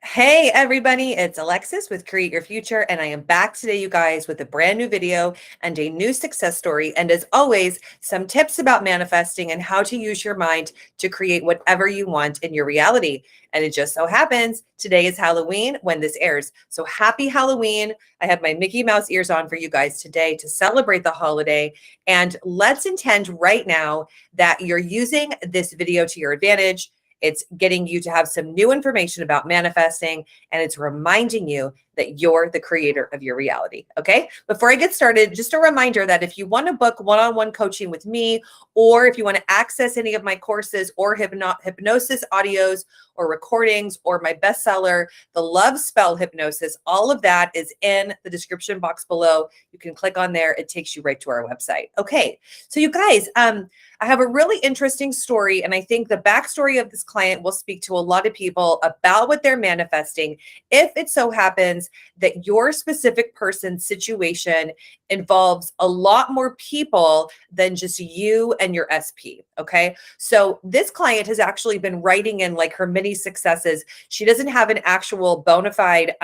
Hey everybody, it's Alexis with Create Your Future, and I am back today, you guys, with a brand new video and a new success story. And as always, some tips about manifesting and how to use your mind to create whatever you want in your reality. And it just so happens today is Halloween when this airs. So happy Halloween. I have my Mickey Mouse ears on for you guys today to celebrate the holiday. And let's intend right now that you're using this video to your advantage. It's getting you to have some new information about manifesting, and it's reminding you that you're the creator of your reality. Okay. Before I get started, just a reminder that if you want to book one-on-one coaching with me, or if you want to access any of my courses or hypnosis audios or recordings or my bestseller, The Love Spell Hypnosis, all of that is in the description box below. You can click on there. It takes you right to our website. Okay. So you guys, I have a really interesting story, and I think the backstory of this client will speak to a lot of people about what they're manifesting if it so happens that your specific person's situation involves a lot more people than just you and your SP. Okay. So this client has actually been writing in like her mini successes. She doesn't have an actual bona fide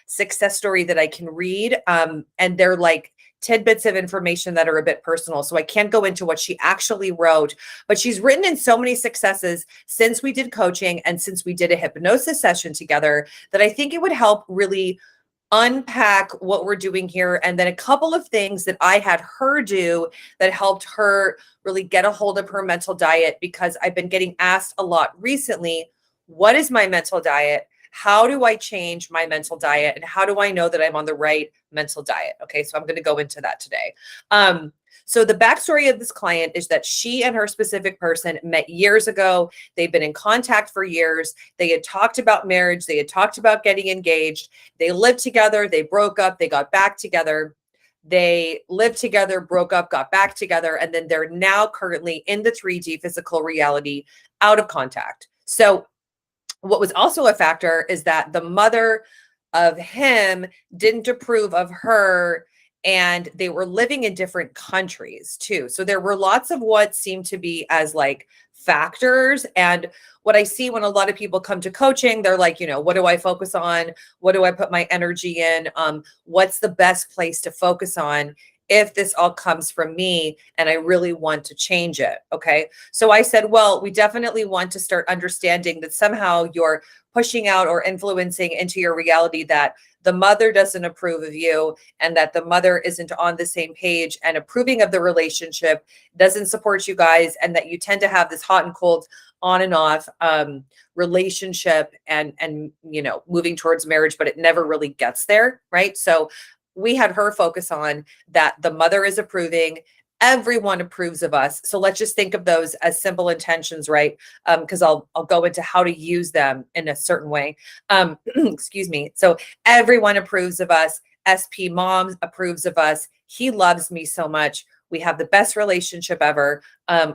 success story that I can read. And they're like tidbits of information that are a bit personal. So I can't go into what she actually wrote, but she's written in so many successes since we did coaching and since we did a hypnosis session together that I think it would help really unpack what we're doing here. And then a couple of things that I had her do that helped her really get a hold of her mental diet, because I've been getting asked a lot recently, what is my mental diet? How do I change my mental diet? And how do I know that I'm on the right mental diet? Okay, so I'm going to go into that today. So the backstory of this client is that she and her specific person met years ago. They've been in contact for years. They had talked about marriage. They had talked about getting engaged. They lived together. They broke up. They got back together. They lived together, broke up, got back together. And then they're now currently in the 3D physical reality, out of contact. So what was also a factor is that the mother of him didn't approve of her, and they were living in different countries too. So there were lots of what seemed to be as like factors. And what I see when a lot of people come to coaching, they're like, what do I focus on? What do I put my energy in? What's the best place to focus on if this all comes from me and I really want to change it? Okay. So I said, well, we definitely want to start understanding that somehow you're pushing out or influencing into your reality that the mother doesn't approve of you, and that the mother isn't on the same page and approving of the relationship, doesn't support you guys, and that you tend to have this hot and cold, on and off relationship and moving towards marriage, but it never really gets there. Right. So we had her focus on that the mother is approving. Everyone approves of us. So let's just think of those as simple intentions, right? Because I'll go into how to use them in a certain way. Excuse me. So everyone approves of us. SP mom approves of us. He loves me so much. We have the best relationship ever.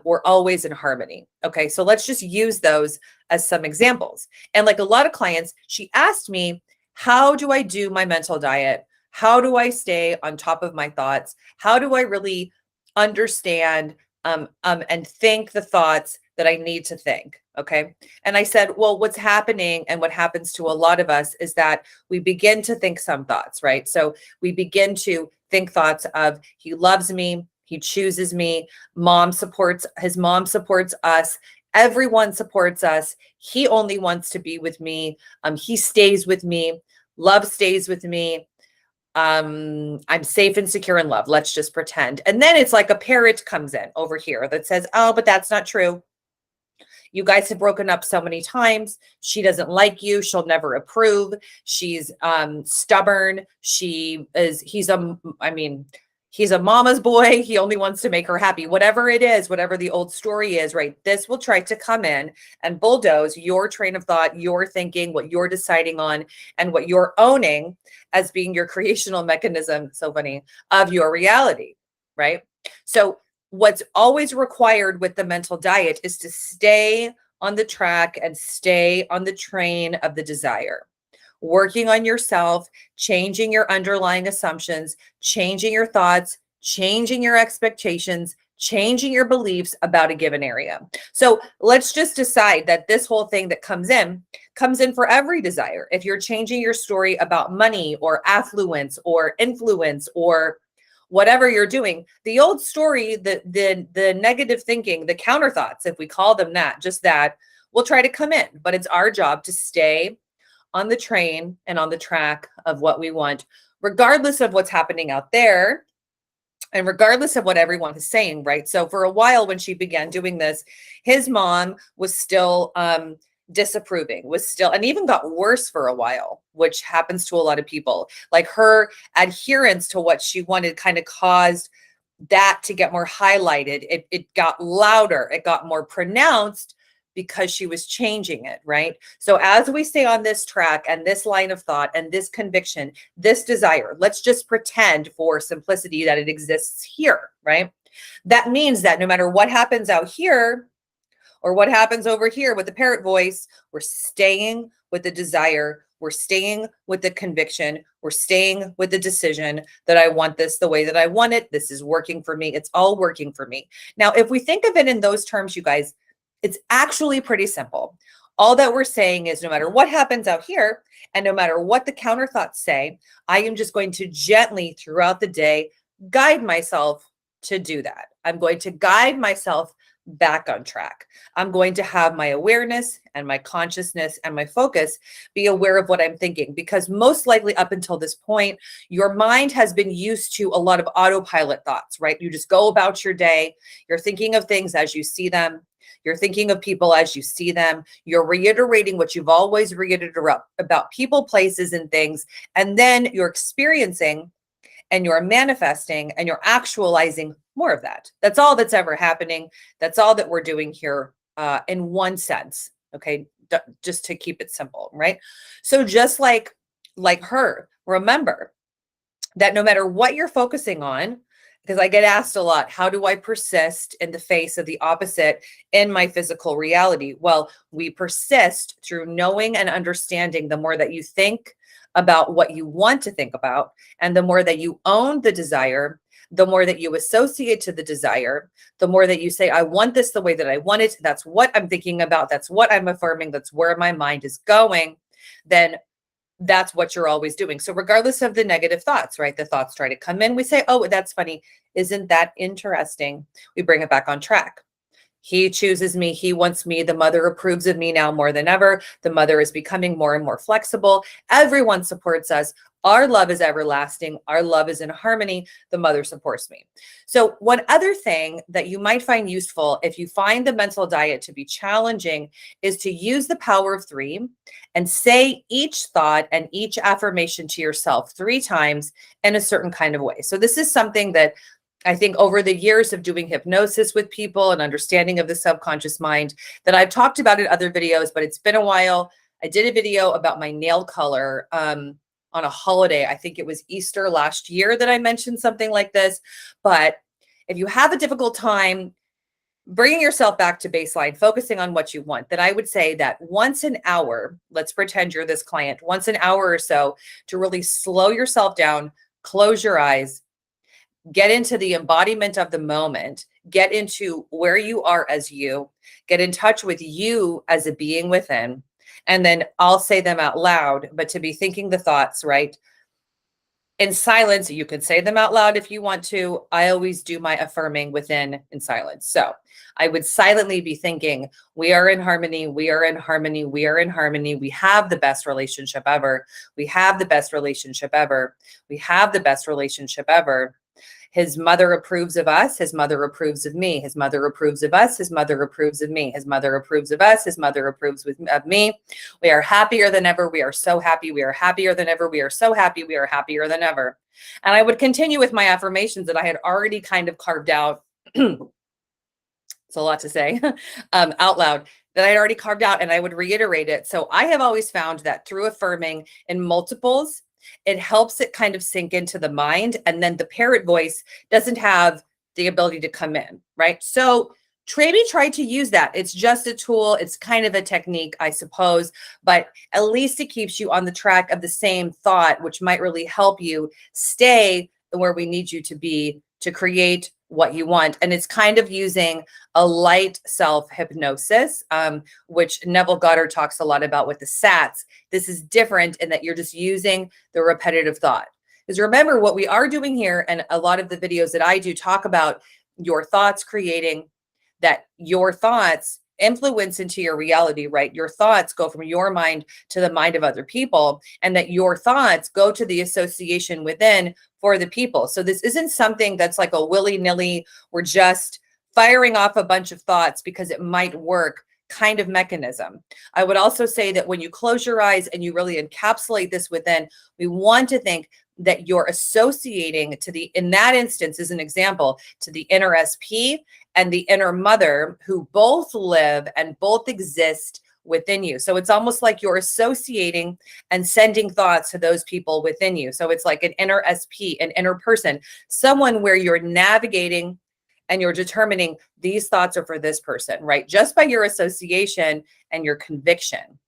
We're always in harmony. Okay. So let's just use those as some examples. And like a lot of clients, she asked me, how do I do my mental diet? How do I stay on top of my thoughts? How do I really understand and think the thoughts that I need to think? Okay. And I said, well, what's happening and what happens to a lot of us is that we begin to think some thoughts, right? So we begin to think thoughts of, he loves me, he chooses me, his mom supports us, everyone supports us, he only wants to be with me, he stays with me, love stays with me, I'm safe and secure in love. Let's just pretend. And then it's like a parrot comes in over here that says, oh, but that's not true. You guys have broken up so many times. She doesn't like you. She'll never approve. She's stubborn. He's a mama's boy. He only wants to make her happy. Whatever it is, whatever the old story is, right? This will try to come in and bulldoze your train of thought, your thinking, what you're deciding on, and what you're owning as being your creational mechanism, so funny, of your reality, right? So what's always required with the mental diet is to stay on the track and stay on the train of the desire. Working on yourself, changing your underlying assumptions, changing your thoughts, changing your expectations, changing your beliefs about a given area. So let's just decide that this whole thing that comes in for every desire. If you're changing your story about money or affluence or influence or whatever you're doing, the old story, the negative thinking, the counter thoughts, if we call them that, just that, will try to come in. But it's our job to stay on the train and on the track of what we want, regardless of what's happening out there. And regardless of what everyone is saying, right? So for a while, when she began doing this, his mom was still disapproving, and even got worse for a while, which happens to a lot of people. Like her adherence to what she wanted kind of caused that to get more highlighted. It got louder, it got more pronounced because she was changing it, right? So as we stay on this track and this line of thought and this conviction, this desire, let's just pretend for simplicity that it exists here, right? That means that no matter what happens out here or what happens over here with the parrot voice, we're staying with the desire, we're staying with the conviction, we're staying with the decision that I want this the way that I want it. This is working for me. It's all working for me. Now, if we think of it in those terms, you guys, it's actually pretty simple. All that we're saying is no matter what happens out here and no matter what the counter thoughts say, I am just going to gently throughout the day guide myself to do that. I'm going to guide myself back on track. I'm going to have my awareness and my consciousness and my focus be aware of what I'm thinking, because most likely up until this point, your mind has been used to a lot of autopilot thoughts, right? You just go about your day. You're thinking of things as you see them. You're thinking of people as you see them. You're reiterating what you've always reiterated about people, places, and things. And then you're experiencing and you're manifesting and you're actualizing more of that. That's all that's ever happening. That's all that we're doing here in one sense. Okay. Just to keep it simple, right? So just like her, remember that no matter what you're focusing on, because I get asked a lot, how do I persist in the face of the opposite in my physical reality? Well, we persist through knowing and understanding. The more that you think about what you want to think about, and the more that you own the desire, the more that you associate to the desire, the more that you say, I want this the way that I want it. That's what I'm thinking about. That's what I'm affirming. That's where my mind is going. Then that's what you're always doing. So regardless of the negative thoughts, right? The thoughts try to come in. We say, oh, that's funny. Isn't that interesting? We bring it back on track. He chooses me. He wants me. The mother approves of me now more than ever. The mother is becoming more and more flexible. Everyone supports us. Our love is everlasting. Our love is in harmony. The mother supports me. So one other thing that you might find useful if you find the mental diet to be challenging is to use the power of 3 and say each thought and each affirmation to yourself 3 times in a certain kind of way. So this is something that I think over the years of doing hypnosis with people and understanding of the subconscious mind that I've talked about in other videos, but it's been a while. I did a video about my nail color on a holiday. I think it was Easter last year that I mentioned something like this. But if you have a difficult time bringing yourself back to baseline, focusing on what you want, then I would say that once an hour, let's pretend you're this client, once an hour or so to really slow yourself down, close your eyes, get into the embodiment of the moment, get into where you are as you, get in touch with you as a being within. And then I'll say them out loud, but to be thinking the thoughts, right? In silence, you can say them out loud if you want to. I always do my affirming within in silence. So I would silently be thinking, we are in harmony. We are in harmony. We are in harmony. We have the best relationship ever. We have the best relationship ever. We have the best relationship ever. His mother approves of us. His mother approves of me. His mother approves of us. His mother approves of me. His mother approves of us. His mother approves of me. We are happier than ever. We are so happy. We are happier than ever. We are so happy. We are happier than ever. And I would continue with my affirmations that I had already kind of carved out. It's a lot to say out loud that I had already carved out, and I would reiterate it. So I have always found that through affirming in multiples, it helps it kind of sink into the mind. And then the parrot voice doesn't have the ability to come in, right? So maybe try to use that. It's just a tool. It's kind of a technique, I suppose, but at least it keeps you on the track of the same thought, which might really help you stay where we need you to be to create what you want. And it's kind of using a light self-hypnosis, which Neville Goddard talks a lot about with the SATs. This is different in that you're just using the repetitive thought. Because remember, what we are doing here, and a lot of the videos that I do talk about your thoughts creating, that your thoughts influence into your reality, right? Your thoughts go from your mind to the mind of other people, and that your thoughts go to the association within for the people. So this isn't something that's like a willy-nilly, we're just firing off a bunch of thoughts because it might work kind of mechanism. I would also say that when you close your eyes and you really encapsulate this within, we want to think that you're associating to the, in that instance, as an example, to the inner SP and the inner mother, who both live and both exist within you. So it's almost like you're associating and sending thoughts to those people within you. So it's like an inner SP, an inner person, someone where you're navigating and you're determining these thoughts are for this person, right? Just by your association and your conviction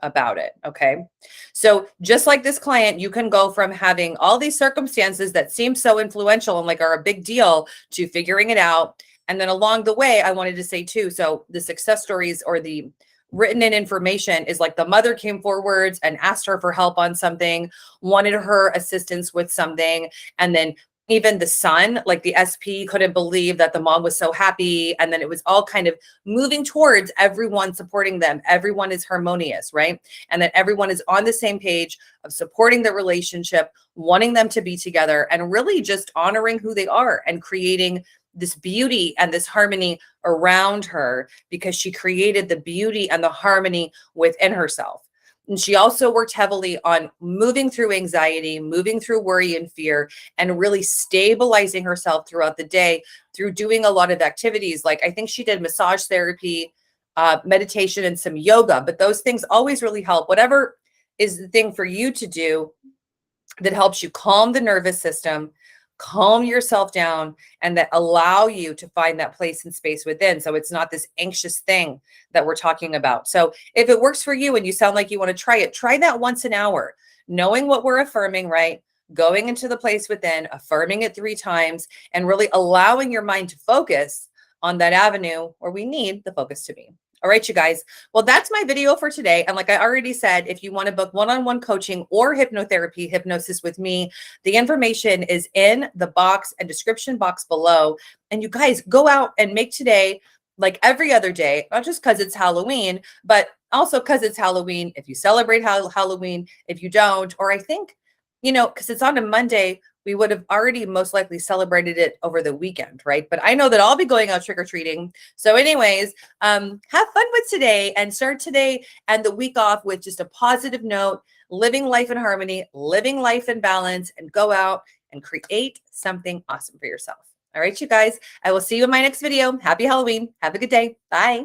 about it. Okay. So just like this client, you can go from having all these circumstances that seem so influential and like are a big deal to figuring it out. And then along the way, I wanted to say too, so the success stories or the written in information is like the mother came forwards and asked her for help on something, wanted her assistance with something. And then even the son, like the SP, couldn't believe that the mom was so happy. And then it was all kind of moving towards everyone supporting them. Everyone is harmonious, right? And that everyone is on the same page of supporting the relationship, wanting them to be together, and really just honoring who they are and creating this beauty and this harmony around her, because she created the beauty and the harmony within herself. And she also worked heavily on moving through anxiety, moving through worry and fear, and really stabilizing herself throughout the day through doing a lot of activities. Like I think she did massage therapy, meditation, and some yoga, but those things always really help. Whatever is the thing for you to do that helps you calm the nervous system, calm yourself down, and that allow you to find that place and space within. So it's not this anxious thing that we're talking about. So if it works for you and you sound like you want to try it, try that once an hour, knowing what we're affirming, right? Going into the place within, affirming it 3 times, and really allowing your mind to focus on that avenue where we need the focus to be. All right, you guys. Well, that's my video for today. And like I already said, if you want to book one-on-one coaching or hypnotherapy, hypnosis with me, the information is in the box and description box below. And you guys go out and make today like every other day, not just because it's Halloween, but also because it's Halloween. If you celebrate Halloween, if you don't, or I think, you know, because it's on a Monday, we would have already most likely celebrated it over the weekend, right? But I know that I'll be going out trick-or-treating. So anyways, have fun with today and start today and the week off with just a positive note, living life in harmony, living life in balance, and go out and create something awesome for yourself. All right, you guys, I will see you in my next video. Happy Halloween. Have a good day. Bye.